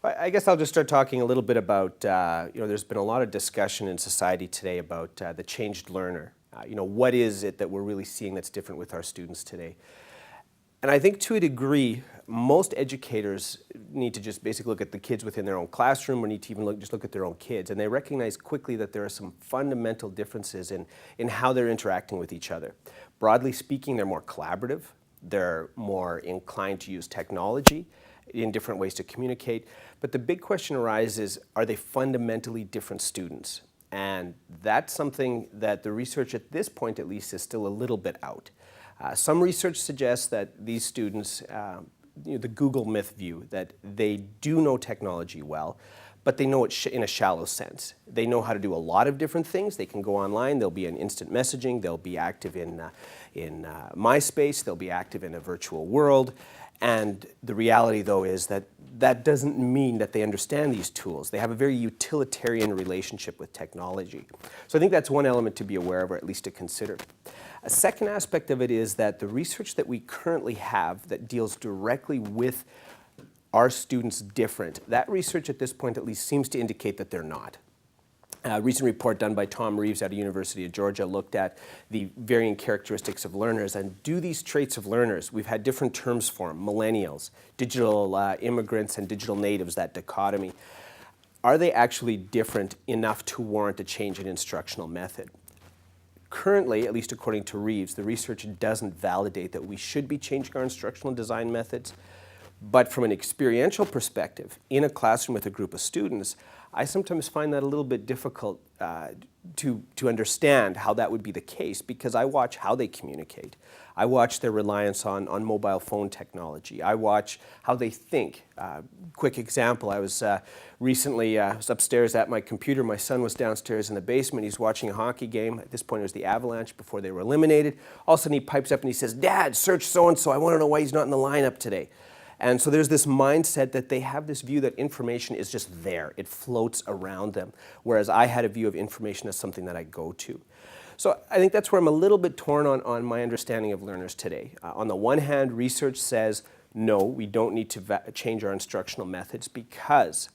I guess I'll just start talking a little bit about, there's been a lot of discussion in society today about the changed learner. What is it that we're really seeing that's different with our students today? And I think to a degree, most educators need to just basically look at the kids within their own classroom, or need to even just look at their own kids. And they recognize quickly that there are some fundamental differences in how they're interacting with each other. Broadly speaking, they're more collaborative. They're more inclined to use technology in different ways to communicate. But the big question arises, are they fundamentally different students? And that's something that the research at this point at least is still a little bit out. Some research suggests that these students, the Google myth view, that they do know technology well, but they know it in a shallow sense. They know how to do a lot of different things. They can go online, they'll be in instant messaging, they'll be active in MySpace, they'll be active in a virtual world. And the reality, though, is that that doesn't mean that they understand these tools. They have a very utilitarian relationship with technology. So I think that's one element to be aware of, or at least to consider. A second aspect of it is that the research that we currently have that deals directly with are students different? That research at this point at least seems to indicate that they're not. A recent report done by Tom Reeves at the University of Georgia looked at the varying characteristics of learners, and do these traits of learners, we've had different terms for them, millennials, digital immigrants, and digital natives, that dichotomy. Are they actually different enough to warrant a change in instructional method? Currently, at least according to Reeves, the research doesn't validate that we should be changing our instructional design methods. But from an experiential perspective, in a classroom with a group of students, I sometimes find that a little bit difficult to understand how that would be the case, because I watch how they communicate. I watch their reliance on mobile phone technology. I watch how they think. Quick example, I was recently was upstairs at my computer. My son was downstairs in the basement. He's watching a hockey game. At this point, it was the Avalanche before they were eliminated. All of a sudden, he pipes up and he says, "Dad, search so-and-so. I want to know why he's not in the lineup today." And so there's this mindset that they have this view that information is just there. It floats around them, whereas I had a view of information as something that I go to. So I think that's where I'm a little bit torn on my understanding of learners today. On the one hand, research says, no, we don't need to change our instructional methods because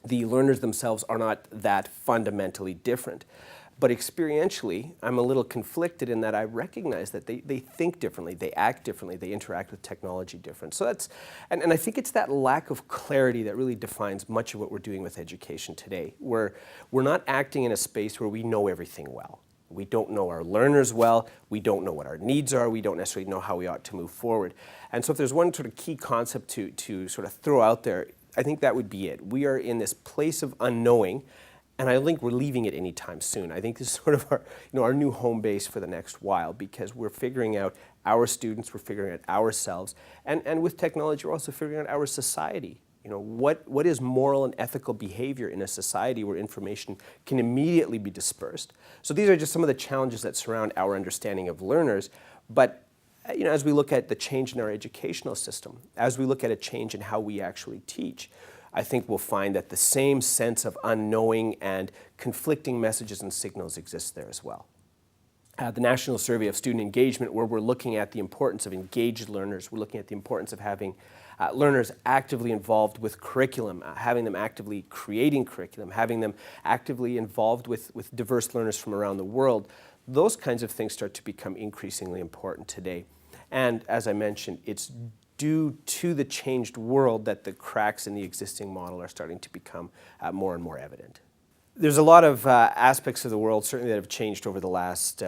the learners themselves are not that fundamentally different. But experientially, I'm a little conflicted in that I recognize that they think differently, they act differently, they interact with technology different. So that's, and I think it's that lack of clarity that really defines much of what we're doing with education today. We're not acting in a space where we know everything well. We don't know our learners well, we don't know what our needs are, we don't necessarily know how we ought to move forward. And so if there's one sort of key concept to sort of throw out there, I think that would be it. We are in this place of unknowing, and I don't think we're leaving it anytime soon. I think this is sort of our new home base for the next while, because we're figuring out our students, we're figuring out ourselves, and with technology we're also figuring out our society. What is moral and ethical behavior in a society where information can immediately be dispersed? So these are just some of the challenges that surround our understanding of learners. But as we look at the change in our educational system, as we look at a change in how we actually teach, I think we'll find that the same sense of unknowing and conflicting messages and signals exists there as well. The National Survey of Student Engagement, where we're looking at the importance of engaged learners, we're looking at the importance of having learners actively involved with curriculum, having them actively creating curriculum, having them actively involved with diverse learners from around the world. Those kinds of things start to become increasingly important today. And as I mentioned, it's due to the changed world that the cracks in the existing model are starting to become more and more evident. There's a lot of aspects of the world certainly that have changed over the last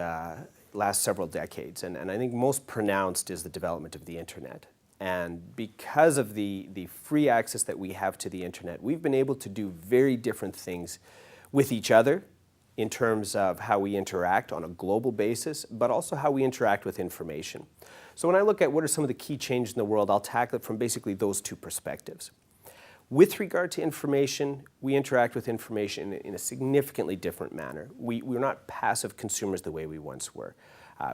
several decades, and I think most pronounced is the development of the internet. And because of the free access that we have to the internet, we've been able to do very different things with each other in terms of how we interact on a global basis, but also how we interact with information. So when I look at what are some of the key changes in the world, I'll tackle it from basically those two perspectives. With regard to information, we interact with information in a significantly different manner. We're not passive consumers the way we once were.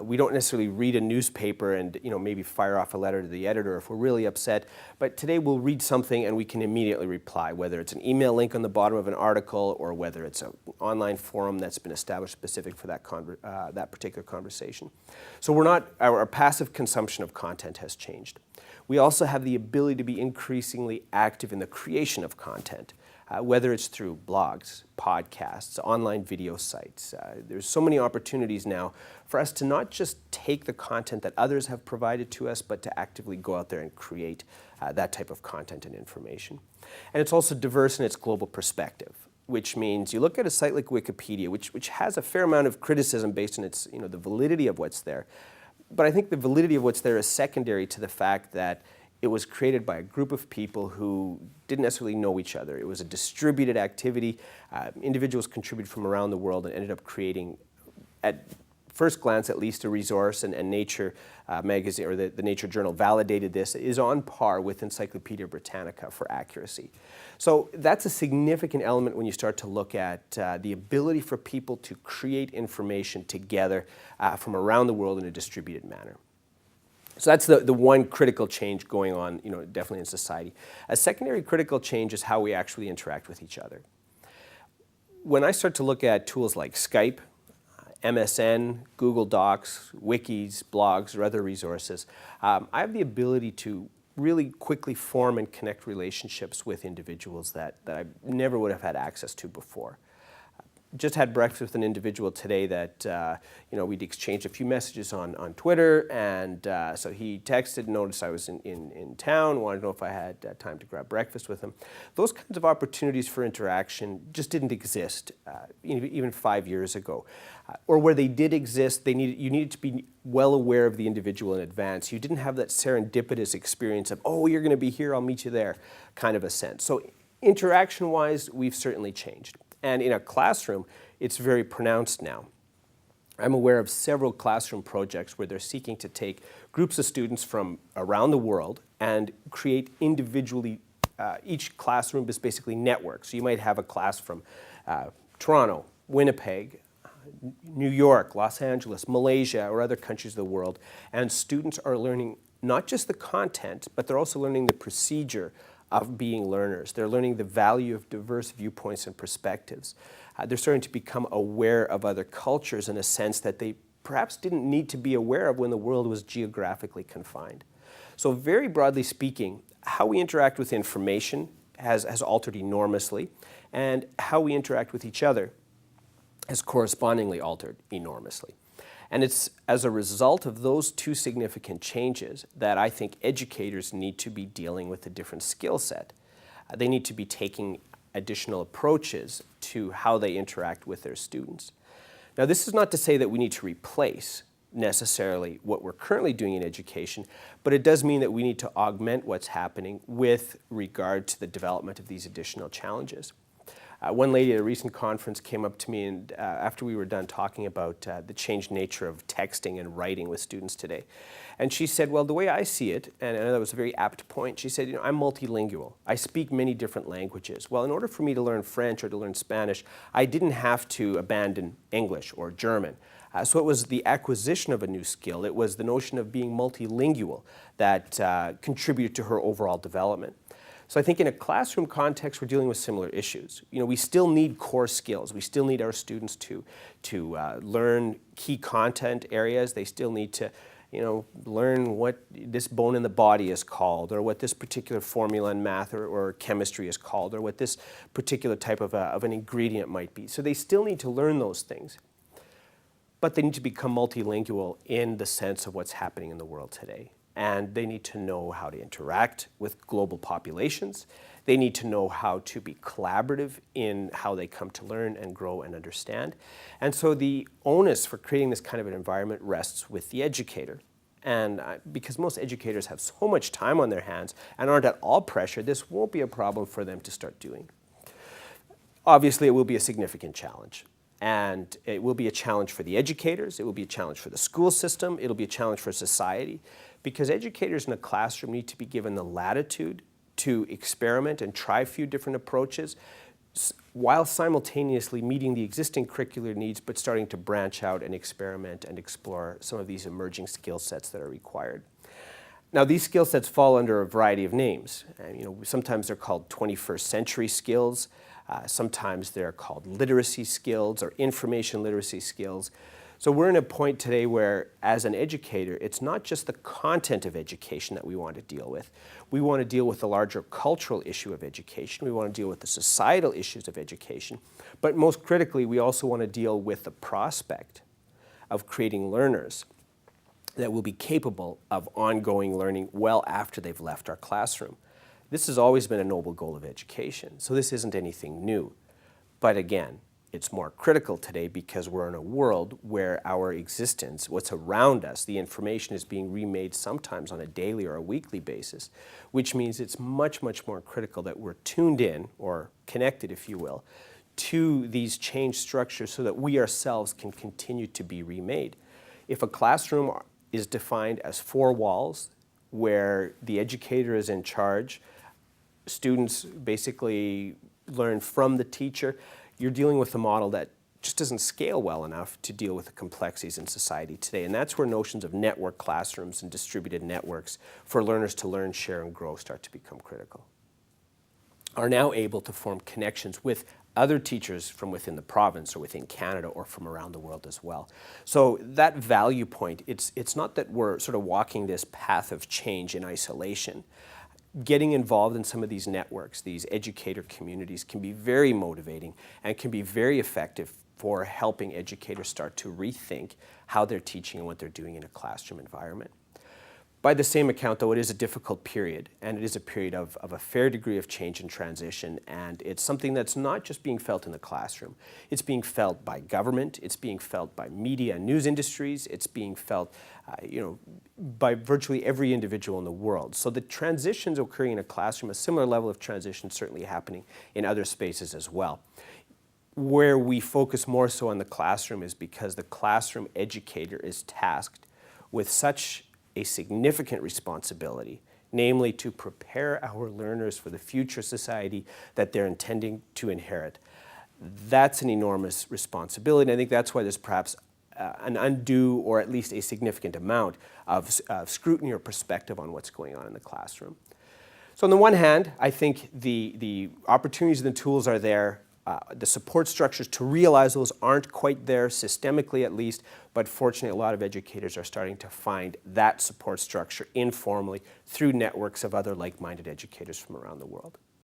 We don't necessarily read a newspaper and maybe fire off a letter to the editor if we're really upset, but today we'll read something and we can immediately reply, whether it's an email link on the bottom of an article or whether it's online forum that's been established specific for that particular conversation. So we're not, our passive consumption of content has changed. We also have the ability to be increasingly active in the creation of content, whether it's through blogs, podcasts, online video sites. There's so many opportunities now for us to not just take the content that others have provided to us, but to actively go out there and create that type of content and information. And it's also diverse in its global perspective, which means you look at a site like Wikipedia, which has a fair amount of criticism based on its, the validity of what's there. But I think the validity of what's there is secondary to the fact that it was created by a group of people who didn't necessarily know each other. It was a distributed activity. Individuals contributed from around the world and ended up creating, at first glance at least, a resource, and Nature magazine, or the Nature journal validated this, is on par with Encyclopedia Britannica for accuracy. So that's a significant element when you start to look at the ability for people to create information together from around the world in a distributed manner. So that's the one critical change going on, definitely in society. A secondary critical change is how we actually interact with each other. When I start to look at tools like Skype, MSN, Google Docs, wikis, blogs, or other resources, I have the ability to really quickly form and connect relationships with individuals that I never would have had access to before. Just had breakfast with an individual today that, we'd exchanged a few messages on Twitter, and so he texted, noticed I was in town, wanted to know if I had time to grab breakfast with him. Those kinds of opportunities for interaction just didn't exist even 5 years ago. Or where they did exist, you needed to be well aware of the individual in advance. You didn't have that serendipitous experience of, oh, you're going to be here, I'll meet you there, kind of a sense. So interaction-wise, we've certainly changed. And in a classroom, it's very pronounced now. I'm aware of several classroom projects where they're seeking to take groups of students from around the world and create individually, each classroom is basically networks. So you might have a class from Toronto, Winnipeg, New York, Los Angeles, Malaysia, or other countries of the world, and students are learning not just the content, but they're also learning the procedure of being learners. They're learning the value of diverse viewpoints and perspectives. They're starting to become aware of other cultures in a sense that they perhaps didn't need to be aware of when the world was geographically confined. So very broadly speaking, how we interact with information has altered enormously, and how we interact with each other has correspondingly altered enormously. And it's as a result of those two significant changes that I think educators need to be dealing with a different skill set. They need to be taking additional approaches to how they interact with their students. Now, this is not to say that we need to replace necessarily what we're currently doing in education, but it does mean that we need to augment what's happening with regard to the development of these additional challenges. One lady at a recent conference came up to me, and after we were done talking about the changed nature of texting and writing with students today, and she said, well, the way I see it, and that was a very apt point, she said, I'm multilingual. I speak many different languages. Well, in order for me to learn French or to learn Spanish, I didn't have to abandon English or German. So it was the acquisition of a new skill. It was the notion of being multilingual that contributed to her overall development. So I think in a classroom context, we're dealing with similar issues. We still need core skills. We still need our students to learn key content areas. They still need to, learn what this bone in the body is called, or what this particular formula in math or chemistry is called, or what this particular type of an ingredient might be. So they still need to learn those things. But they need to become multilingual in the sense of what's happening in the world today. And they need to know how to interact with global populations. They need to know how to be collaborative in how they come to learn and grow and understand. And so the onus for creating this kind of an environment rests with the educator. And because most educators have so much time on their hands and aren't at all pressured, this won't be a problem for them to start doing. Obviously, it will be a significant challenge. And it will be a challenge for the educators, it will be a challenge for the school system, it'll be a challenge for society, because educators in a classroom need to be given the latitude to experiment and try a few different approaches while simultaneously meeting the existing curricular needs, but starting to branch out and experiment and explore some of these emerging skill sets that are required. Now, these skill sets fall under a variety of names. Sometimes they're called 21st century skills. Sometimes they're called literacy skills or information literacy skills. So we're in a point today where, as an educator, it's not just the content of education that we want to deal with. We want to deal with the larger cultural issue of education. We want to deal with the societal issues of education. But most critically, we also want to deal with the prospect of creating learners that will be capable of ongoing learning well after they've left our classroom. This has always been a noble goal of education, so this isn't anything new. But again, it's more critical today because we're in a world where our existence, what's around us, the information is being remade sometimes on a daily or a weekly basis, which means it's much, much more critical that we're tuned in, or connected, if you will, to these changed structures so that we ourselves can continue to be remade. If a classroom is defined as four walls where the educator is in charge, students basically learn from the teacher, you're dealing with a model that just doesn't scale well enough to deal with the complexities in society today. And that's where notions of network classrooms and distributed networks for learners to learn, share, and grow start to become critical. Are now able to form connections with other teachers from within the province or within Canada or from around the world as well. So that value point, it's not that we're sort of walking this path of change in isolation. Getting involved in some of these networks, these educator communities, can be very motivating and can be very effective for helping educators start to rethink how they're teaching and what they're doing in a classroom environment. By the same account, though, it is a difficult period, and it is a period of a fair degree of change and transition, and it's something that's not just being felt in the classroom. It's being felt by government, it's being felt by media and news industries, it's being felt by virtually every individual in the world. So the transitions occurring in a classroom, a similar level of transition certainly happening in other spaces as well. Where we focus more so on the classroom is because the classroom educator is tasked with such a significant responsibility, namely to prepare our learners for the future society that they're intending to inherit. That's an enormous responsibility, and I think that's why there's perhaps an undue, or at least a significant amount of scrutiny or perspective on what's going on in the classroom. So on the one hand, I think the opportunities and the tools are there. The support structures to realize those aren't quite there, systemically at least, but fortunately a lot of educators are starting to find that support structure informally through networks of other like-minded educators from around the world.